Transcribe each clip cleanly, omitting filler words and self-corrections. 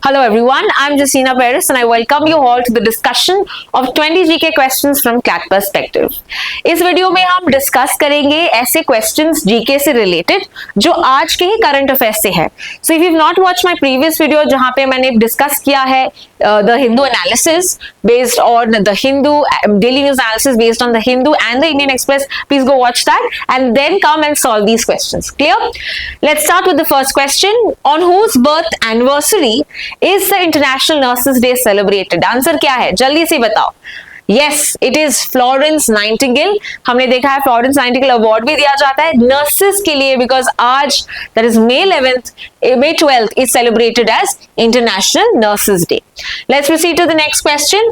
Hello everyone, I'm Justina Paris and I welcome you all to the discussion of 20 GK questions from CLAT Perspective. इस video में हम discuss करेंगे ऐसे questions GK से related जो आज के ही करंट अफेयर्स से है. So if you have not watched my previous video जहां पे मैंने डिस्कस किया है the Hindu analysis based on the Hindu daily news analysis based on the Hindu and the Indian Express, please go watch that and then come and solve these questions. Clear? Let's start with the first question. On whose birth anniversary is the International Nurses Day celebrated? Answer क्या है? जल्दी से बताओ. Yes, it is Florence Nightingale. हमने देखा है Florence Nightingale award भी दिया जाता है नर्सेस के लिए because आज that is May 12th is celebrated as International Nurses Day. Let's proceed to the next question.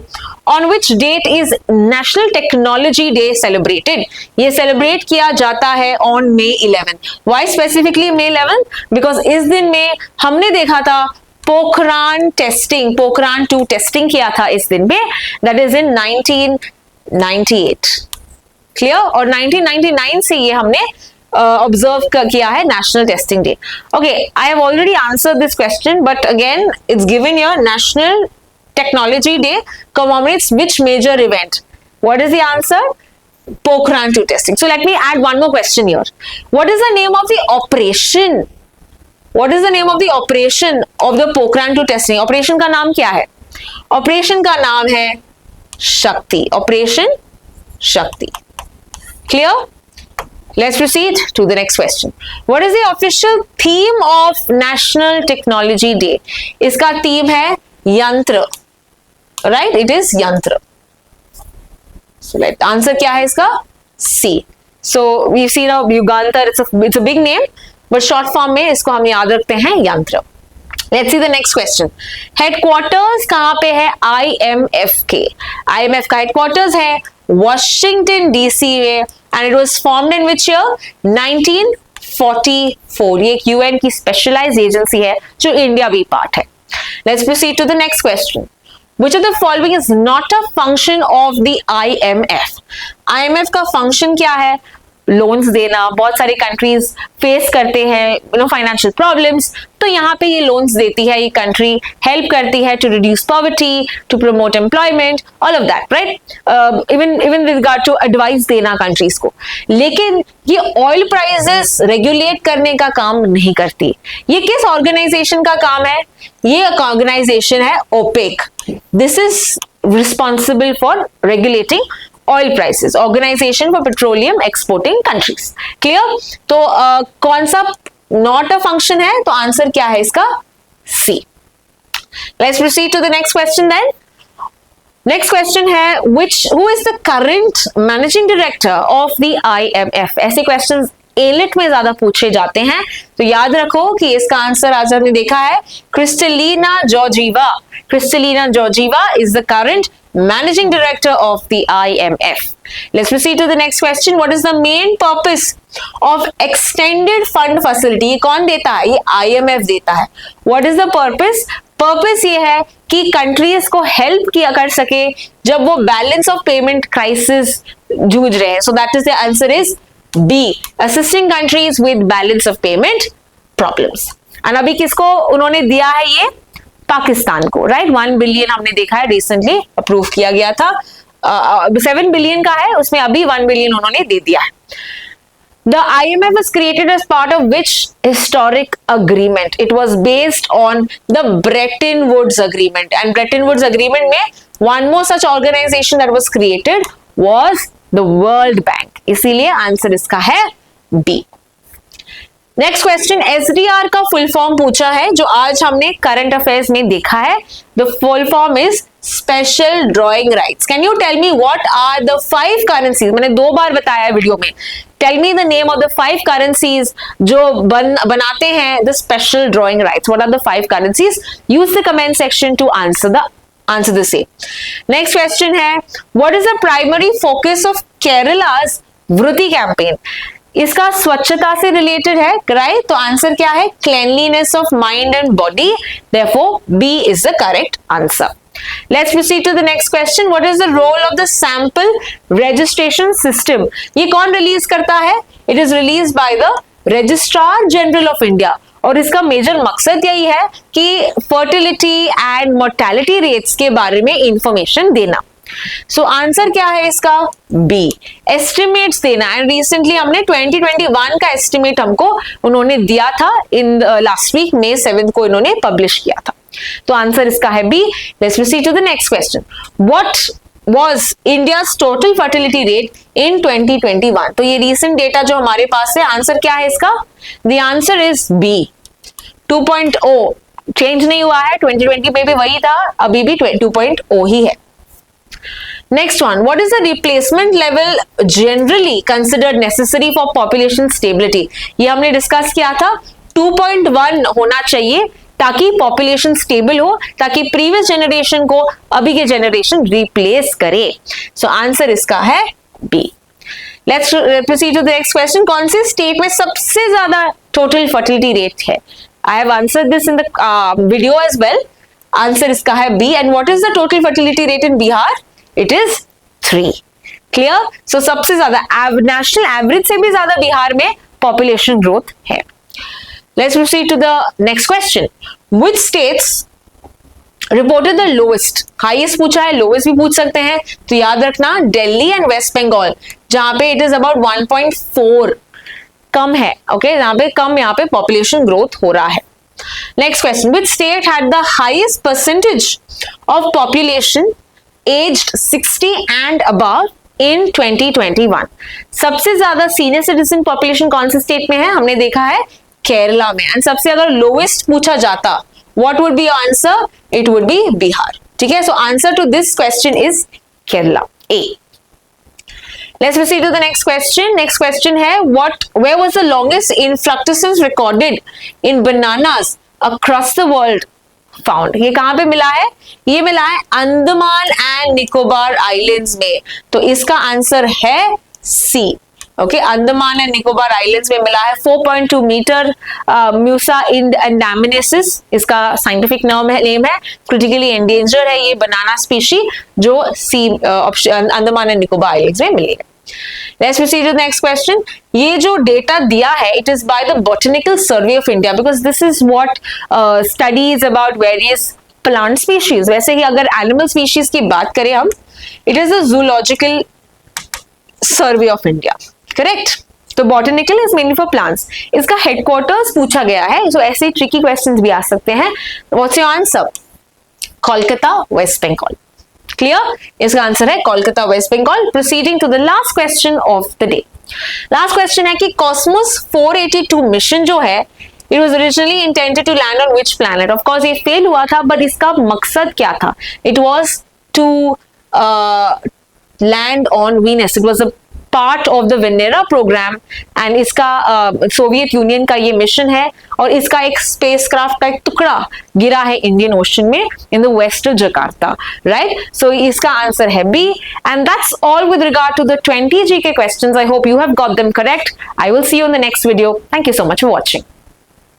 On which date is National Technology Day celebrated? ये celebrate किया जाता है on May 11th. Why specifically May 11th? Because इस दिन में हमने देखा था पोखरान 2 टेस्टिंग किया था इस दिन पे, दैट इज इन 1998. क्लियर? और 1999 से ये हमने ऑब्जर्व किया है national testing day. Okay, I have already answered this question but again it's given here. National technology day commemorates which major event? What is the answer? Pokhran 2 testing. So let me add one more question here. What is the name of the operation? What is the name of the operation of the Pokhran 2 testing? Operation का नाम क्या है? Operation का नाम है शक्ति. Operation शक्ति. Clear? Let's proceed to the next question. What is the official theme of National Technology Day? इसका theme है यंत्र. Right? It is यंत्र. So let answer क्या है इसका? C. So we've seen a Yugantar. It's a big name. But short form में इसको हम याद रखते हैं यंत्र. Let's see the next question. Headquarters कहां पे है IMF के? IMF का हेडक्वार्टर्स है वॉशिंगटन DC में and it was formed in which year? 1944. ये एक UN की स्पेशलाइज्ड एजेंसी है जो इंडिया भी पार्ट है. Let's proceed to the next question. Which of the following is not a function of the IMF? IMF का function क्या है? लोन्स देना. बहुत सारे कंट्रीज फेस करते हैं फाइनेंशियल प्रॉब्लम्स, तो यहाँ पे ये लोन्स देती है ये कंट्री, हेल्प करती है to reduce poverty, to promote employment, all of that, right? Even with regard to advice देना कंट्रीज को. लेकिन ये ऑयल प्राइसेस रेगुलेट करने का काम नहीं करती. ये किस ऑर्गेनाइजेशन का काम है? ये ऑर्गेनाइजेशन है OPEC. This is responsible for regulating oil prices, organisation for petroleum exporting countries. Clear? तो कौन सा नॉट अ फंक्शन है? तो आंसर क्या है इसका? C. Let's proceed to the next question then. Next question है who is the current managing director of the IMF? ऐसे क्वेश्चंस एलिट में ज्यादा पूछे जाते हैं, तो याद रखो कि इसका आंसर आज हमने देखा है Kristalina Georgieva. Kristalina Georgieva is the current managing director of the IMF. Let's proceed to the next question. What is the main purpose of extended fund facility? ये कौन देता है? ये IMF देता है. What is the purpose? Purpose ये है कि कंट्रीज को हेल्प किया कर सके जब वो बैलेंस ऑफ पेमेंट क्राइसिस जूझ रहे हैं. So that is the answer is B. Assisting countries with balance of payment problems. और अभी किसको उन्होंने दिया है? ये पाकिस्तान को, राइट? 1 बिलियन हमने देखा है रिसेंटली अप्रूव किया गया था. 7 बिलियन का है, उसमें अभी 1 बिलियन उन्होंने दे दिया है. The IMF was created as part of which historic agreement? It was based on the Bretton Woods Agreement. And Bretton Woods Agreement में one more such organization that was created was the World Bank. इसीलिए answer इसका है B. Next question. SDR का full form पूछा है जो आज हमने करंट अफेयर्स में देखा है. The full form is special drawing rights. Can you tell me what are the 5 currencies? मैंने 2 बार बताया वीडियो में. Tell me the name of the 5 currencies जो बनाते हैं the special drawing rights. What are the 5 currencies? Use the comment section to answer the same. Next question है what is the primary focus of केरला's वृत्ति campaign? इसका स्वच्छता से related है, राइट? तो आंसर क्या है? Cleanliness of mind and body. Therefore B is the correct answer. Let's proceed to the next question. What is the role of the sample registration system? ये कौन रिलीज करता है? It is released by the Registrar General of India. और इसका major मकसद यही है कि फर्टिलिटी एंड मोर्टेलिटी रेट्स के बारे में इंफॉर्मेशन देना। सो आंसर क्या है इसका? बी, एस्टिमेट्स देना। एंड रिसेंटली हमने 2021 का एस्टिमेट हमको उन्होंने दिया था इन लास्ट वीक May 7 को इन्होंने पब्लिश किया था। तो आंसर इसका है B. Let's proceed to the next question. What was India's total fertility rate in 2021? तो ये recent data जो हमारे पास है, आंसर क्या है इसका? The answer is B, 2.0। Change नहीं हुआ है, 2020 में भी वही था, अभी भी 2.0 ही है। Next one, what is the replacement level generally considered necessary for population stability? ये हमने डिस्कस किया था, 2.1 होना चाहिए ताकि पॉपुलेशन स्टेबल हो, ताकि प्रीवियस जनरेशन को अभी के जनरेशन रिप्लेस करे। सो आंसर इसका है B. Let's proceed to the next question. कौन से स्टेट में सबसे ज्यादा टोटल फर्टिलिटी रेट है? I have answered this in the video as well. Answer इसका है B. And what is the total fertility rate in Bihar? It is 3। Clear? So सबसे ज्यादा नेशनल एवरेज से भी ज्यादा बिहार में पॉपुलेशन ग्रोथ है। Let's proceed to the next question. Which states reported the lowest? Highest पूछा है, lowest भी पूछ सकते हैं, तो याद रखना दिल्ली एंड वेस्ट बंगाल, जहां पे इट इज अबाउट 1.4 कम है। ओके, जहां पे कम यहाँ पे पॉपुलेशन ग्रोथ हो रहा है। Next question, which state had the highest percentage of population aged 60 and above in 2021? सबसे ज्यादा सीनियर सिटीजन पॉपुलेशन कौन से स्टेट में है? हमने देखा है केरला में। एंड सबसे अगर लोएस्ट पूछा जाता, what would be answer? It would be Bihar. ठीक है, so answer to this question is Kerala, A. Let's proceed to the next question. Next question है, where was the longest inflorescences recorded in bananas across the world found? ये कहां पे मिला है? ये मिला है अंडमान एंड निकोबार आइलैंड्स में। तो इसका आंसर है C. Okay, Andaman and Nicobar islands में मिला है। 4.2 मीटर म्यूसा इंडामिनेसिस इसका साइंटिफिक नेम है। क्रिटिकली एंडेंजर्ड है ये बनाना स्पीशी जो C Andaman and Nicobar islands में मिली है। Let's proceed to the next question. ये जो डेटा दिया है, it is by the Botanical Survey of India because this is what studies about various plant species. वैसे ही अगर animal species की बात करें हम, it is the Zoological Survey of India. Correct? तो botanical is mainly for plants. इसका headquarters पूछा गया है, जो ऐसे ट्रिकी क्वेश्चंस भी आ सकते हैं। What's your answer? Kolkata, West Bengal. Clear? इसका आंसर है Kolkata, West Bengal. Proceeding to the last question of the day. Last question है कि कॉस्मोस 482 मिशन जो है, it was originally intended to land on which planet? Of course ये फेल हुआ था, बट इसका मकसद क्या था? It was to land on Venus. It was a part of the Venera programme and इसका सोवियत यूनियन का ये मिशन है और इसका एक स्पेसक्राफ्ट का एक टुकड़ा गिरा है इंडियन ओशन में in the west of Jakarta, right? So इसका आंसर है B. And that's all with regard to the 20 GK questions. I hope you have got them correct. I will see you in the next video. Thank you so much for watching.